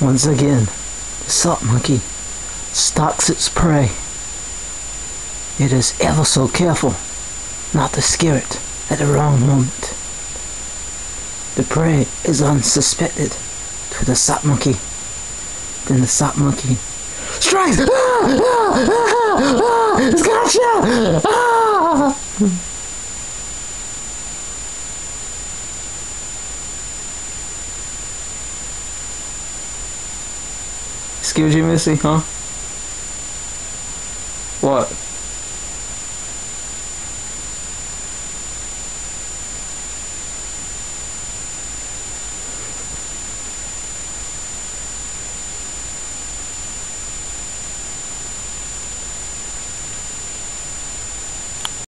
Once again, the salt monkey stalks its prey. It is ever so careful not to scare it at the wrong moment. The prey is unsuspected to the salt monkey. Then the salt monkey strikes! It's got you! Scared you, Missy, huh? What?